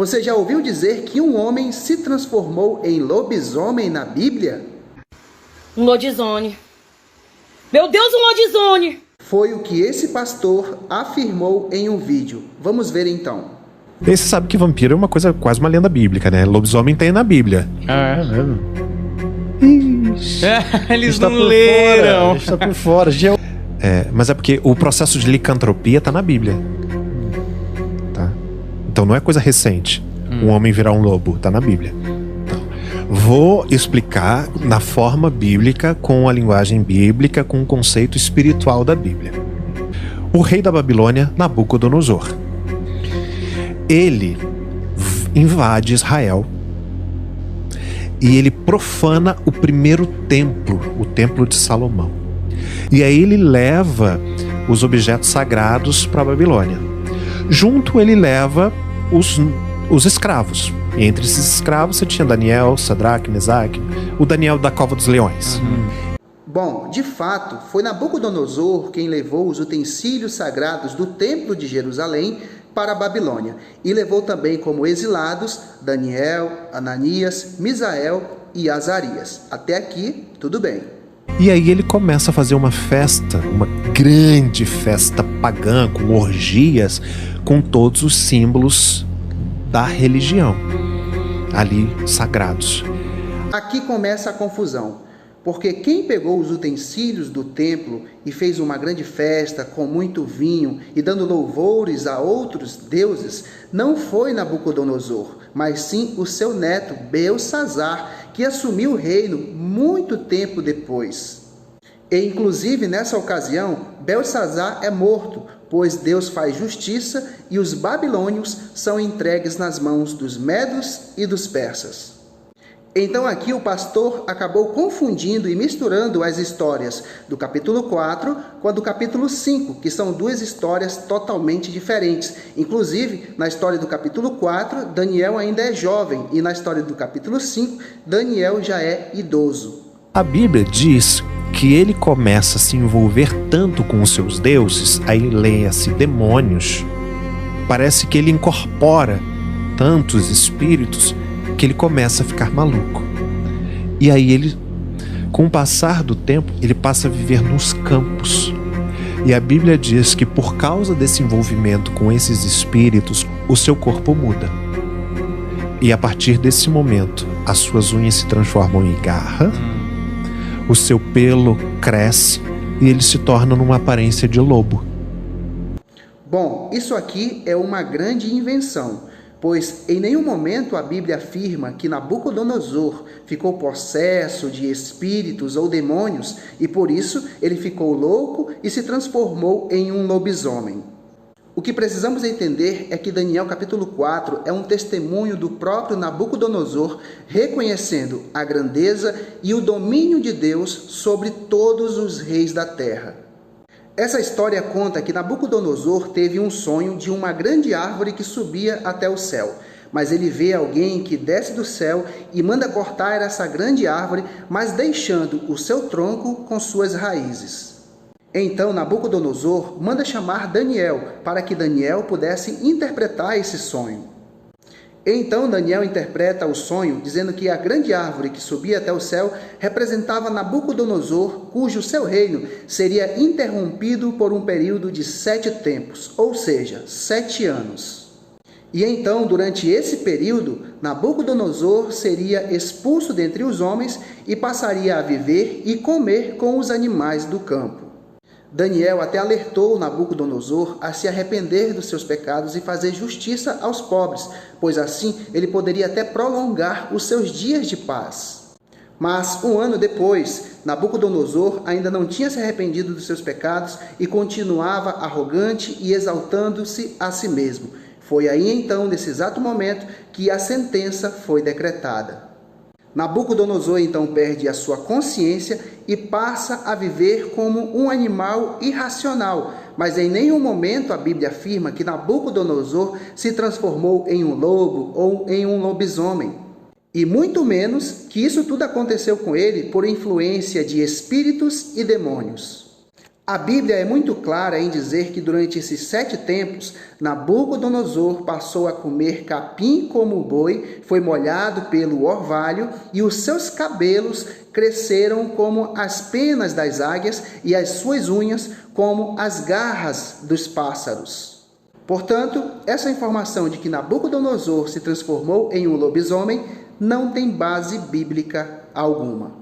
Você já ouviu dizer que um homem se transformou em lobisomem na Bíblia? Um lodizone. Meu Deus, um lodizone! Foi o que esse pastor afirmou em um vídeo. Vamos ver então. E você sabe que vampiro é uma coisa, quase uma lenda bíblica, né? Lobisomem tem na Bíblia. Ah, é mesmo? Eles não leram. A gente tá por fora. Mas é porque o processo de licantropia tá na Bíblia. Tá? Então não é coisa recente. Um homem virar um lobo, tá na Bíblia. Então, vou explicar na forma bíblica, com a linguagem bíblica, com o conceito espiritual da Bíblia. O rei da Babilônia, Nabucodonosor, ele invade Israel e ele profana o primeiro templo, o templo de Salomão. E aí ele leva os objetos sagrados para a Babilônia. Junto ele leva os escravos. E entre esses escravos você tinha Daniel, Sadraque, Mesaque, o Daniel da Cova dos Leões. Bom, de fato, foi Nabucodonosor quem levou os utensílios sagrados do templo de Jerusalém para a Babilônia, e levou também como exilados Daniel, Ananias, Misael e Azarias. Até aqui, tudo bem. E aí ele começa a fazer uma festa, uma grande festa pagã, com orgias, com todos os símbolos da religião, ali sagrados. Aqui começa a confusão. Porque quem pegou os utensílios do templo e fez uma grande festa com muito vinho e dando louvores a outros deuses, não foi Nabucodonosor, mas sim o seu neto Belsazzar, que assumiu o reino muito tempo depois. E inclusive nessa ocasião, Belsazzar é morto, pois Deus faz justiça e os babilônios são entregues nas mãos dos medos e dos persas. Então aqui o pastor acabou confundindo e misturando as histórias do capítulo 4 com a do capítulo 5, que são duas histórias totalmente diferentes. Inclusive, na história do capítulo 4, Daniel ainda é jovem, e na história do capítulo 5, Daniel já é idoso. A Bíblia diz que ele começa a se envolver tanto com os seus deuses, aí leia-se demônios, parece que ele incorpora tantos espíritos que ele começa a ficar maluco. E aí ele, com o passar do tempo, ele passa a viver nos campos. E a Bíblia diz que por causa desse envolvimento com esses espíritos, o seu corpo muda. E a partir desse momento, as suas unhas se transformam em garra, o seu pelo cresce e ele se torna numa aparência de lobo. Bom, isso aqui é uma grande invenção, pois em nenhum momento a Bíblia afirma que Nabucodonosor ficou possesso de espíritos ou demônios e por isso ele ficou louco e se transformou em um lobisomem. O que precisamos entender é que Daniel capítulo 4 é um testemunho do próprio Nabucodonosor reconhecendo a grandeza e o domínio de Deus sobre todos os reis da terra. Essa história conta que Nabucodonosor teve um sonho de uma grande árvore que subia até o céu, mas ele vê alguém que desce do céu e manda cortar essa grande árvore, mas deixando o seu tronco com suas raízes. Então Nabucodonosor manda chamar Daniel para que Daniel pudesse interpretar esse sonho. Então Daniel interpreta o sonho dizendo que a grande árvore que subia até o céu representava Nabucodonosor, cujo seu reino seria interrompido por um período de 7 tempos, ou seja, 7 anos. E então, durante esse período, Nabucodonosor seria expulso dentre os homens e passaria a viver e comer com os animais do campo. Daniel até alertou Nabucodonosor a se arrepender dos seus pecados e fazer justiça aos pobres, pois assim ele poderia até prolongar os seus dias de paz. Mas um ano depois, Nabucodonosor ainda não tinha se arrependido dos seus pecados e continuava arrogante e exaltando-se a si mesmo. Foi aí então, nesse exato momento, que a sentença foi decretada. Nabucodonosor então perde a sua consciência e passa a viver como um animal irracional, mas em nenhum momento a Bíblia afirma que Nabucodonosor se transformou em um lobo ou em um lobisomem. E muito menos que isso tudo aconteceu com ele por influência de espíritos e demônios. A Bíblia é muito clara em dizer que durante esses 7 tempos, Nabucodonosor passou a comer capim como o boi, foi molhado pelo orvalho e os seus cabelos cresceram como as penas das águias e as suas unhas como as garras dos pássaros. Portanto, essa informação de que Nabucodonosor se transformou em um lobisomem não tem base bíblica alguma.